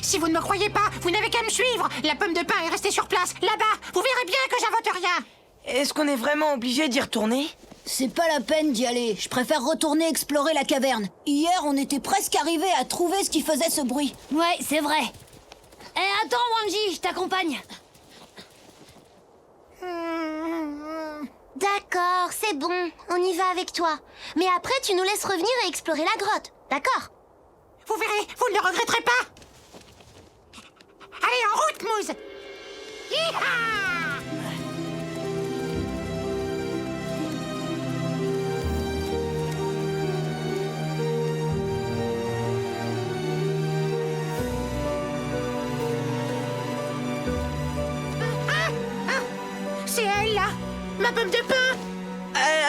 Si vous ne me croyez pas, vous n'avez qu'à me suivre. La pomme de pain est restée sur place, là-bas. Vous verrez bien que j'invente rien. Est-ce qu'on est vraiment obligé d'y retourner? C'est pas la peine d'y aller. Je préfère retourner explorer la caverne. Hier, on était presque arrivé à trouver ce qui faisait ce bruit. Ouais, c'est vrai. Eh, attends, Wanji, je t'accompagne. D'accord, c'est bon, on y va avec toi. Mais après, tu nous laisses revenir et explorer la grotte, d'accord? Vous verrez, vous ne le regretterez pas. Allez, en route, Mousse. Hi-ha! C'est elle, là. Ma pomme de pain.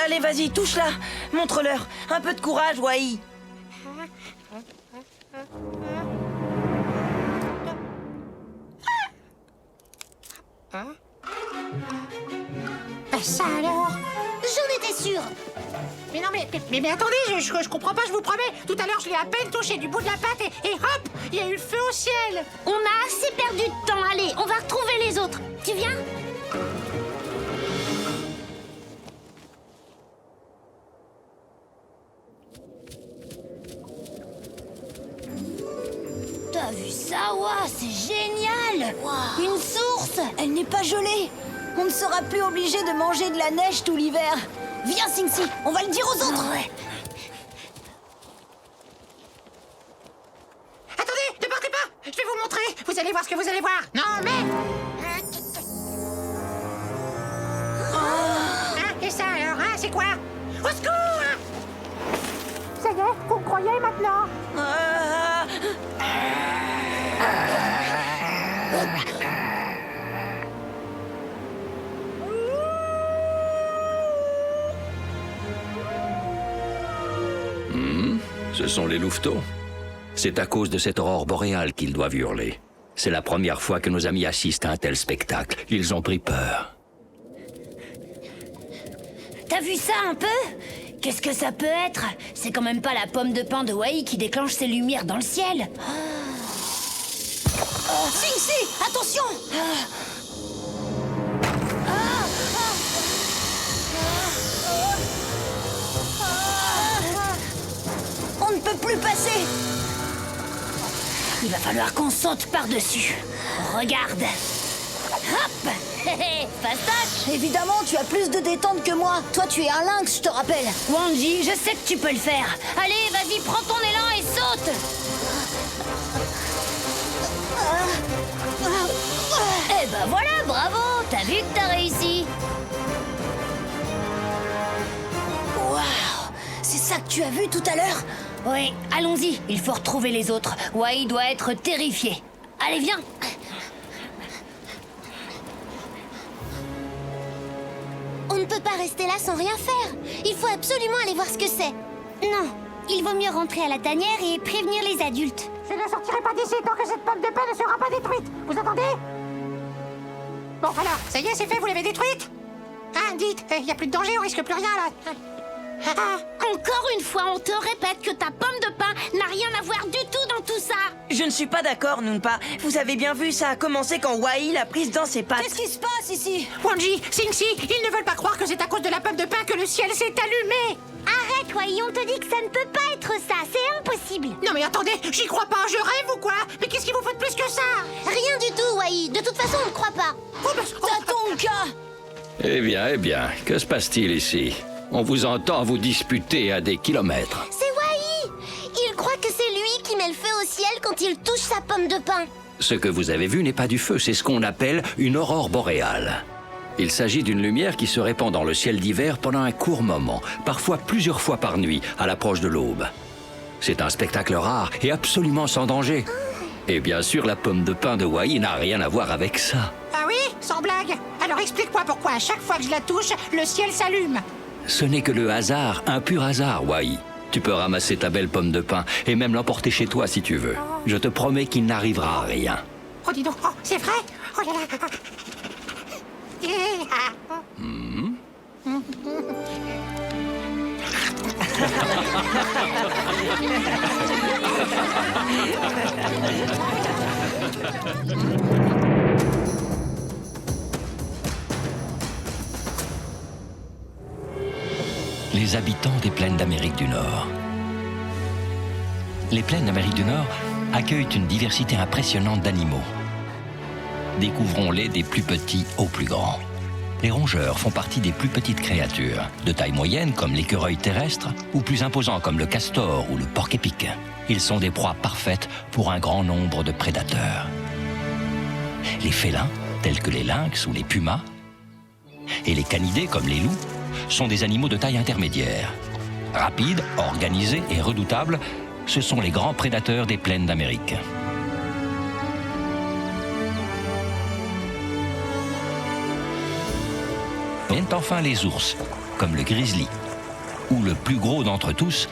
Allez, vas-y, touche-la. Montre-leur. Un peu de courage, Wai. Ben ça alors. J'en étais sûre. Mais non, mais attendez, je comprends pas, je vous promets. Tout à l'heure, je l'ai à peine touché du bout de la patte et hop, il y a eu le feu au ciel. On a assez perdu de temps, allez, on va retrouver les autres. Tu viens? T'as vu ça? Ouah, c'est génial! Une source! Elle n'est pas gelée. On ne sera plus obligé de manger de la neige tout l'hiver. Viens, Singsi, on va le dire aux autres. Ouais. Attendez, ne partez pas. Je vais vous montrer. Vous allez voir ce que vous allez voir. Non, mais... Hein, et ça alors, hein, c'est quoi? Au secours! Ça y est, vous me croyez maintenant? Ce sont les louveteaux. C'est à cause de cette aurore boréale qu'ils doivent hurler. C'est la première fois que nos amis assistent à un tel spectacle. Ils ont pris peur. T'as vu ça un peu? Qu'est-ce que ça peut être? C'est quand même pas la pomme de pin de Wai qui déclenche ses lumières dans le ciel. Sing-Si, attention! On ne peut plus passer! Il va falloir qu'on saute par-dessus. Regarde. Hop. Fastoche. Évidemment, tu as plus de détente que moi. Toi, tu es un lynx, je te rappelle. Wanji, je sais que tu peux le faire. Allez, vas-y, prends ton élan et saute. Eh ben voilà, bravo. T'as vu que t'as réussi. Waouh! C'est ça que tu as vu tout à l'heure? Oui, allons-y. Il faut retrouver les autres. Wai doit être terrifié. Allez, viens. On ne peut pas rester là sans rien faire. Il faut absolument aller voir ce que c'est. Non, il vaut mieux rentrer à la tanière et prévenir les adultes. Je ne sortirai pas d'ici tant que cette pomme de pain ne sera pas détruite. Vous entendez? Bon, alors, ça y est, c'est fait, vous l'avez détruite? Hein, dites, il n'y a plus de danger, on risque plus rien, là. Encore une fois, on te répète que ta pomme de pain n'a rien à voir du tout dans tout ça. Je ne suis pas d'accord, Noonpa. Vous avez bien vu, ça a commencé quand Wai l'a prise dans ses pattes. Qu'est-ce qui se passe ici? Wanji, Sing-Si, ils ne veulent pas croire que c'est à cause de la pomme de pain que le ciel s'est allumé. Arrête, Wai, on te dit que ça ne peut pas être ça. C'est impossible. Non mais attendez, j'y crois pas, je rêve ou quoi? Mais qu'est-ce qu'il vous faut de plus que ça? Rien du tout, Wai. De toute façon, on ne croit pas. Oh, bah, Tatonka! Eh bien, que se passe-t-il ici? On vous entend vous disputer à des kilomètres. C'est Wai. Il croit que c'est lui qui met le feu au ciel quand il touche sa pomme de pain. Ce que vous avez vu n'est pas du feu, c'est ce qu'on appelle une aurore boréale. Il s'agit d'une lumière qui se répand dans le ciel d'hiver pendant un court moment, parfois plusieurs fois par nuit, à l'approche de l'aube. C'est un spectacle rare et absolument sans danger. Et bien sûr, la pomme de pain de Wai n'a rien à voir avec ça. Ah oui? Sans blague? Alors explique-moi pourquoi à chaque fois que je la touche, le ciel s'allume. Ce n'est que le hasard, un pur hasard, Wai. Tu peux ramasser ta belle pomme de pain et même l'emporter chez toi si tu veux. Je te promets qu'il n'arrivera rien. Oh, dis donc, oh, c'est vrai? Oh là là. Les habitants des plaines d'Amérique du Nord. Les plaines d'Amérique du Nord accueillent une diversité impressionnante d'animaux. Découvrons-les des plus petits aux plus grands. Les rongeurs font partie des plus petites créatures, de taille moyenne comme l'écureuil terrestre, ou plus imposants comme le castor ou le porc-épic. Ils sont des proies parfaites pour un grand nombre de prédateurs. Les félins, tels que les lynx ou les pumas, et les canidés comme les loups, sont des animaux de taille intermédiaire. Rapides, organisés et redoutables, ce sont les grands prédateurs des plaines d'Amérique. Viennent enfin les ours, comme le grizzly, ou le plus gros d'entre tous,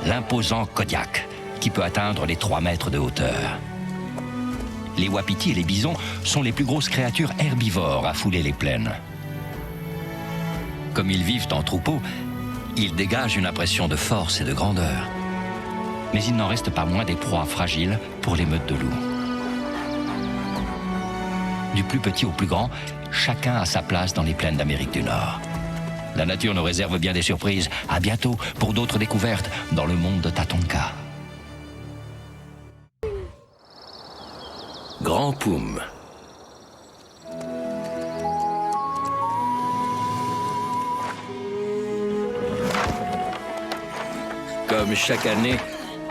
l'imposant Kodiak, qui peut atteindre les 3 mètres de hauteur. Les wapitis et les bisons sont les plus grosses créatures herbivores à fouler les plaines. Comme ils vivent en troupeau, ils dégagent une impression de force et de grandeur. Mais il n'en reste pas moins des proies fragiles pour les meutes de loups. Du plus petit au plus grand, chacun a sa place dans les plaines d'Amérique du Nord. La nature nous réserve bien des surprises. À bientôt pour d'autres découvertes dans le monde de Tatonka. Grand Poum. Comme chaque année,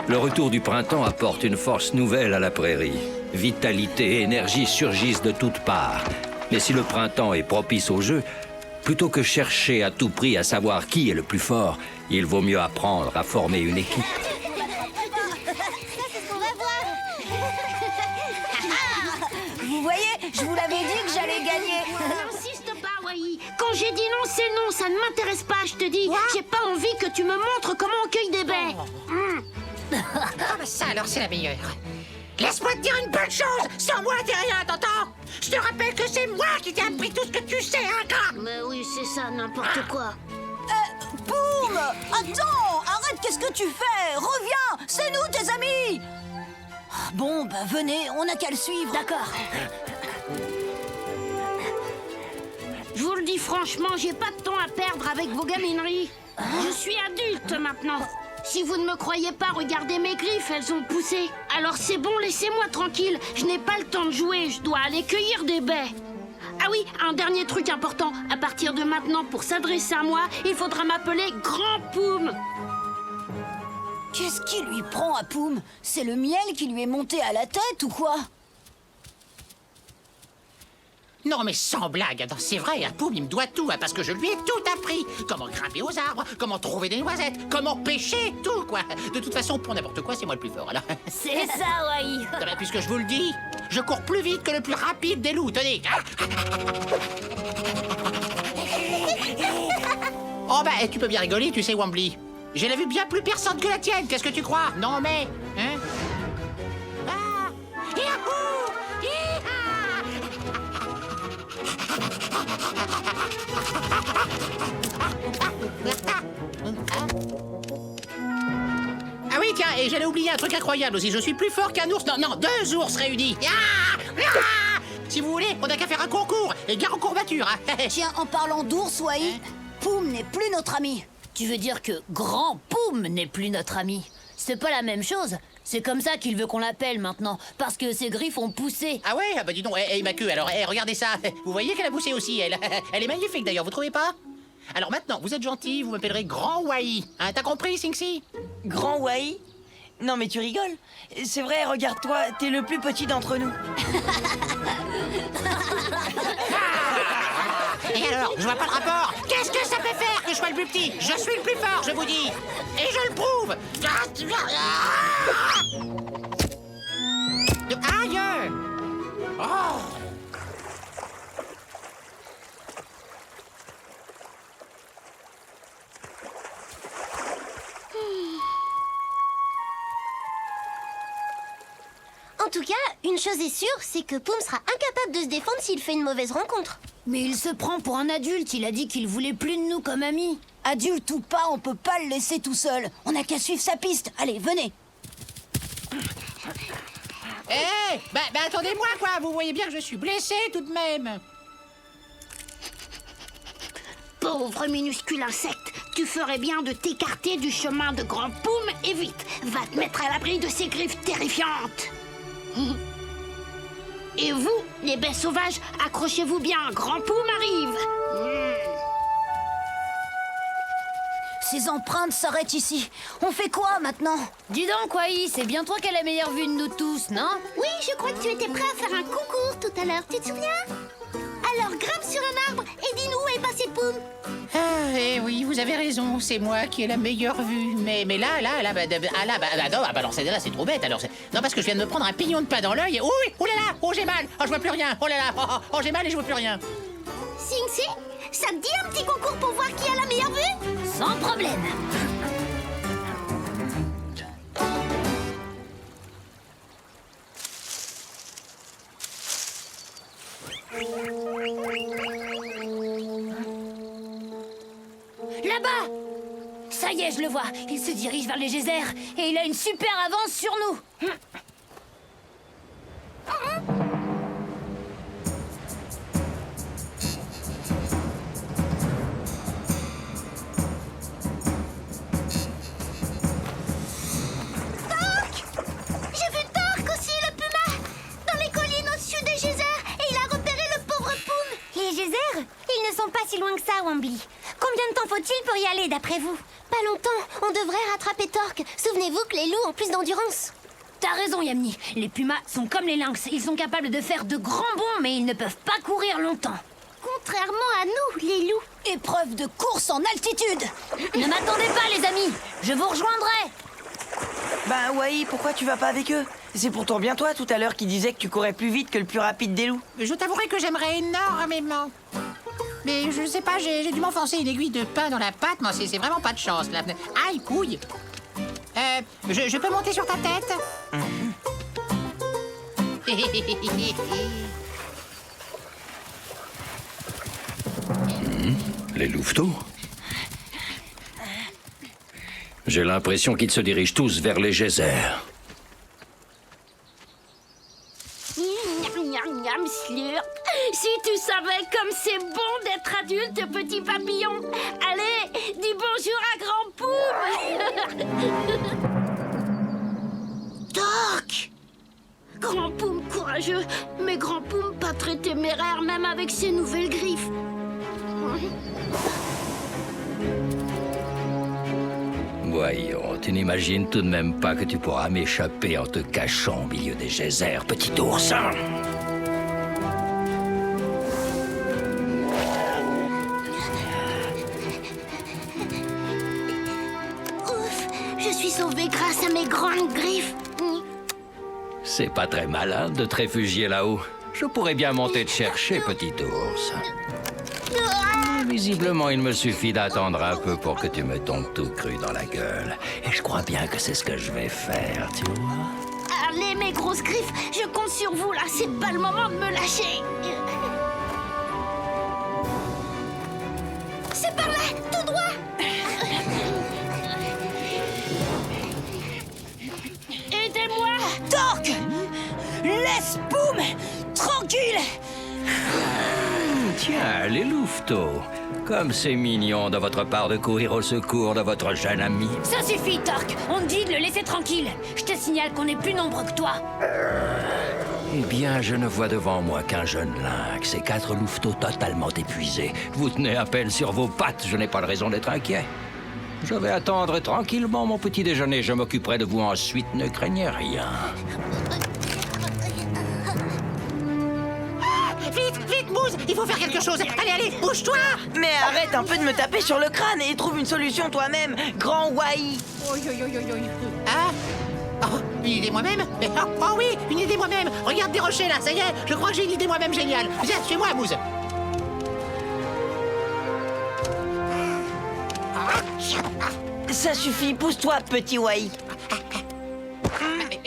le retour du printemps apporte une force nouvelle à la prairie. Vitalité et énergie surgissent de toutes parts. Mais si le printemps est propice au jeu, plutôt que chercher à tout prix à savoir qui est le plus fort, il vaut mieux apprendre à former une équipe. Vous voyez, je vous l'avais dit que j'allais gagner. N'insiste pas, Wai. Quand j'ai dit non, c'est non. Ça ne m'intéresse pas, je te dis. J'ai pas envie que tu me montres comment on cueille des baies. Ah bah ça alors c'est la meilleure. Laisse-moi te dire une bonne chose. Sans moi, t'es rien, t'entends? Je te rappelle que c'est moi qui t'ai appris tout ce que tu sais, hein, gars. Mais oui, c'est ça, n'importe quoi. Poum! Attends! Arrête, qu'est-ce que tu fais? Reviens! C'est nous, tes amis! Bon, bah venez, on n'a qu'à le suivre. D'accord. Je vous le dis franchement, j'ai pas de temps à perdre avec vos gamineries. Je suis adulte maintenant. Si vous ne me croyez pas, regardez mes griffes, elles ont poussé. Alors c'est bon, laissez-moi tranquille. Je n'ai pas le temps de jouer, je dois aller cueillir des baies. Ah oui, un dernier truc important. À partir de maintenant, pour s'adresser à moi, il faudra m'appeler Grand Poum. Qu'est-ce qui lui prend à Poum? C'est le miel qui lui est monté à la tête ou quoi? Non, mais sans blague, attends, c'est vrai, Poum, il me doit tout, hein, parce que je lui ai tout appris. Comment grimper aux arbres, comment trouver des noisettes, comment pêcher, tout, quoi. De toute façon, pour n'importe quoi, c'est moi le plus fort, alors. C'est ça, Wai. Non, mais puisque je vous le dis, je cours plus vite que le plus rapide des loups, tenez. Oh, bah, tu peux bien rigoler, tu sais, Wambly. J'ai la vue bien plus perçante que la tienne, qu'est-ce que tu crois? Non, mais... Hein? Ah! Yahoo! Hi-ha! Ah oui, tiens, et j'allais oublier un truc incroyable aussi. Je suis plus fort qu'un ours. Non, 2 ours réunis. Ah, ah, si vous voulez, on n'a qu'à faire un concours. Et gare en courbature. Hein. Tiens, en parlant d'ours, Wai, Poum n'est plus notre ami. Tu veux dire que Grand Poum n'est plus notre ami? C'est pas la même chose. C'est comme ça qu'il veut qu'on l'appelle maintenant, parce que ses griffes ont poussé. Ah ouais, ah bah dis donc, ma queue, alors, regardez ça. Vous voyez qu'elle a poussé aussi, elle. Elle est magnifique d'ailleurs, vous trouvez pas? Alors maintenant, vous êtes gentil, vous m'appellerez Grand Wai. Hein, t'as compris, Sing-Si? Grand Wai? Non mais tu rigoles. C'est vrai, regarde-toi, t'es le plus petit d'entre nous. Et alors, je vois pas le rapport. Qu'est-ce que ça peut faire que je sois le plus petit? Je suis le plus fort, je vous dis. Et je le prouve. Aïe! Oh! En tout cas, une chose est sûre, c'est que Poum sera incapable de se défendre s'il fait une mauvaise rencontre. Mais il se prend pour un adulte, il a dit qu'il voulait plus de nous comme amis. Adulte ou pas, on peut pas le laisser tout seul. On n'a qu'à suivre sa piste. Allez, venez. Eh, bah attendez-moi, quoi. Vous voyez bien que je suis blessé tout de même. Pauvre minuscule insecte, tu ferais bien de t'écarter du chemin de Grand Poum et vite, va te mettre à l'abri de ces griffes terrifiantes. Et vous, les baies sauvages, accrochez-vous bien, Grand Poum arrive. Ces empreintes s'arrêtent ici. On fait quoi maintenant? Dis donc, Wai, c'est bien toi qui as la meilleure vue de nous tous, non? Oui, je crois que tu étais prêt à faire un concours tout à l'heure, tu te souviens? Alors grimpe sur un arbre et dis-nous où est passé Poum. Ah, eh oui, vous avez raison, c'est moi qui ai la meilleure vue. Mais là, non, celle-là, c'est trop bête. Alors, non, parce que je viens de me prendre un pignon de pain dans l'œil. Oui, oh là là, oh j'ai mal, oh je vois plus rien, oh là là, oh j'ai mal et je vois plus rien. Sing-Si, ça te dit un petit concours pour voir qui a la meilleure vue? Sans problème. Là-bas! Ça y est, je le vois. Il se dirige vers les geysers et il a une super avance sur nous. J'ai vu Torque aussi, le puma, dans les collines au-dessus des geysers, et il a repéré le pauvre Poum. Les geysers? Ils ne sont pas si loin que ça, Wambly. Combien de temps faut-il pour y aller, d'après vous? Pas longtemps, on devrait rattraper Torque. Souvenez-vous que les loups ont plus d'endurance. T'as raison, Yamni. Les pumas sont comme les lynx. Ils sont capables de faire de grands bonds, mais ils ne peuvent pas courir longtemps. Contrairement à nous, les loups. Épreuve de course en altitude. Ne m'attendez pas, les amis. Je vous rejoindrai. Bah Wai, pourquoi tu vas pas avec eux? C'est pourtant bien toi tout à l'heure qui disais que tu courais plus vite que le plus rapide des loups. Je t'avouerai que j'aimerais énormément. Mais je sais pas, j'ai dû m'enfoncer une aiguille de pain dans la patte. Moi, c'est vraiment pas de chance, là. Aïe, couille. Je peux monter sur ta tête? Les louveteaux? J'ai l'impression qu'ils se dirigent tous vers les geysers. Si tu savais comme c'est bon d'être adulte, petit papillon. Allez, dis bonjour à Grand Poum. Toc! Grand Poum courageux, mais Grand Poum pas très téméraire même avec ses nouvelles griffes. Voyons, tu n'imagines tout de même pas que tu pourras m'échapper en te cachant au milieu des geysers, petit ours. Ouf! Je suis sauvée grâce à mes grandes griffes. C'est pas très malin de te réfugier là-haut. Je pourrais bien monter te chercher, petit ours. Mais visiblement, il me suffit d'attendre un peu pour que tu me tombes tout cru dans la gueule. Et je crois bien que c'est ce que je vais faire, tu vois. Allez, mes grosses griffes, je compte sur vous là, c'est pas le moment de me lâcher. C'est par là, tout droit! Aidez-moi! Torque! Laisse Poum tranquille! Tiens, les louveteaux. Comme c'est mignon de votre part de courir au secours de votre jeune ami. Ça suffit, Torque. On te dit de le laisser tranquille. Je te signale qu'on est plus nombreux que toi. Eh bien, je ne vois devant moi qu'un jeune lynx et 4 louveteaux totalement épuisés. Vous tenez à peine sur vos pattes, je n'ai pas de raison d'être inquiet. Je vais attendre tranquillement mon petit déjeuner. Je m'occuperai de vous ensuite, ne craignez rien. Vite, Mousse, il faut faire quelque chose. Allez, bouge-toi. Mais arrête un peu de me taper sur le crâne et trouve une solution toi-même, grand Wai. Hein? Oh, une idée moi-même? Oh oui, une idée moi-même. Regarde des rochers là, ça y est, je crois que j'ai une idée moi-même géniale. Viens, suis-moi, Mousse. Ça suffit, pousse-toi, petit Wai.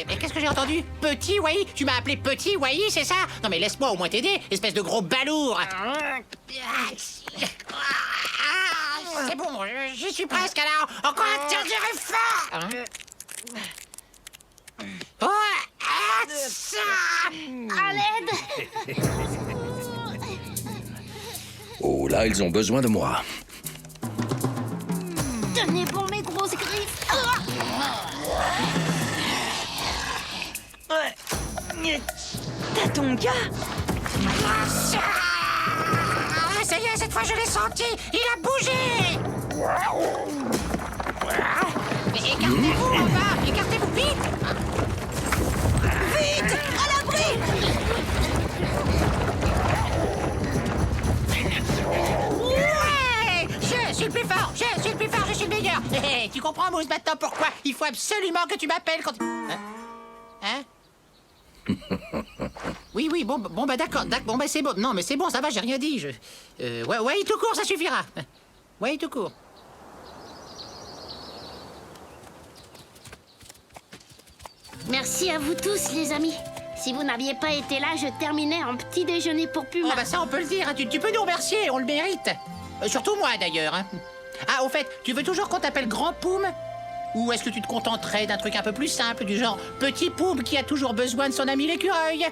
Mais qu'est-ce que j'ai entendu? Petit Wai? Tu m'as appelé Petit Wai, c'est ça? Non mais laisse-moi au moins t'aider, espèce de gros balourd. C'est bon, j'y suis presque alors. Encore un tir de fort. Oh, À l'aide! Oh là, ils ont besoin de moi. Tenez bon, mes grosses griffes! T'as ton gars? Ça y est, cette fois je l'ai senti. Il a bougé. Écartez-vous, en bas. Écartez-vous vite. Vite! À l'abri! Ouais! Je suis le plus fort. Je suis le plus fort. Je suis le meilleur. Tu comprends, Mousse, maintenant pourquoi il faut absolument que tu m'appelles quand... Hein? Oui, bon bah d'accord, bon bah c'est bon. Non mais c'est bon, ça va, j'ai rien dit. Ouais, tout court, ça suffira. Ouais, tout court. Merci à vous tous, les amis. Si vous n'aviez pas été là, je terminais en petit déjeuner pour Puma. Oh bah ça on peut le dire, hein. Tu peux nous remercier, on le mérite. Surtout moi d'ailleurs. Hein. Ah, au fait, tu veux toujours qu'on t'appelle Grand Poum? Ou est-ce que tu te contenterais d'un truc un peu plus simple, du genre Petit Poum qui a toujours besoin de son ami l'écureuil?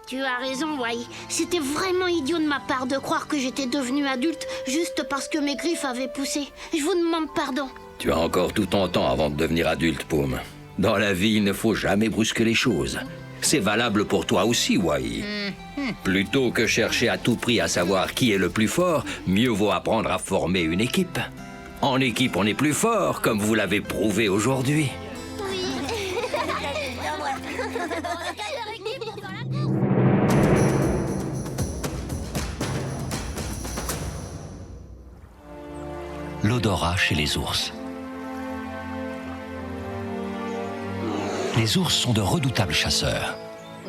Tu as raison, Wai. C'était vraiment idiot de ma part de croire que j'étais devenue adulte juste parce que mes griffes avaient poussé. Je vous demande pardon. Tu as encore tout ton temps avant de devenir adulte, Poum. Dans la vie, il ne faut jamais brusquer les choses. C'est valable pour toi aussi, Wai. Plutôt que chercher à tout prix à savoir qui est le plus fort, mieux vaut apprendre à former une équipe. En équipe, on est plus fort, comme vous l'avez prouvé aujourd'hui. L'odorat chez les ours. Les ours sont de redoutables chasseurs.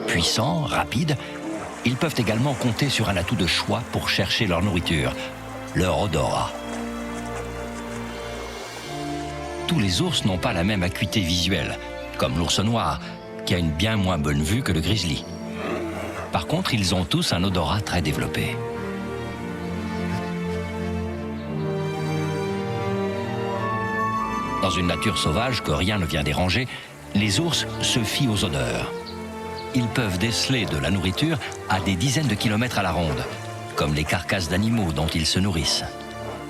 Puissants, rapides, ils peuvent également compter sur un atout de choix pour chercher leur nourriture, leur odorat. Tous les ours n'ont pas la même acuité visuelle, comme l'ours noir, qui a une bien moins bonne vue que le grizzly. Par contre, ils ont tous un odorat très développé. Dans une nature sauvage que rien ne vient déranger, les ours se fient aux odeurs. Ils peuvent déceler de la nourriture à des dizaines de kilomètres à la ronde, comme les carcasses d'animaux dont ils se nourrissent.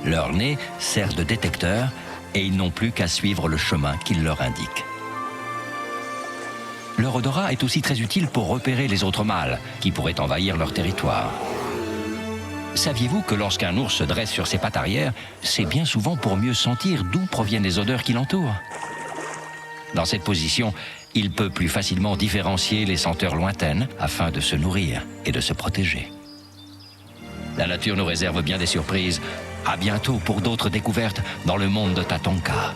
Leur nez sert de détecteur et ils n'ont plus qu'à suivre le chemin qu'il leur indique. Leur odorat est aussi très utile pour repérer les autres mâles qui pourraient envahir leur territoire. Saviez-vous que lorsqu'un ours se dresse sur ses pattes arrière, c'est bien souvent pour mieux sentir d'où proviennent les odeurs qui l'entourent? Dans cette position, il peut plus facilement différencier les senteurs lointaines afin de se nourrir et de se protéger. La nature nous réserve bien des surprises. À bientôt pour d'autres découvertes dans le monde de Tatonka.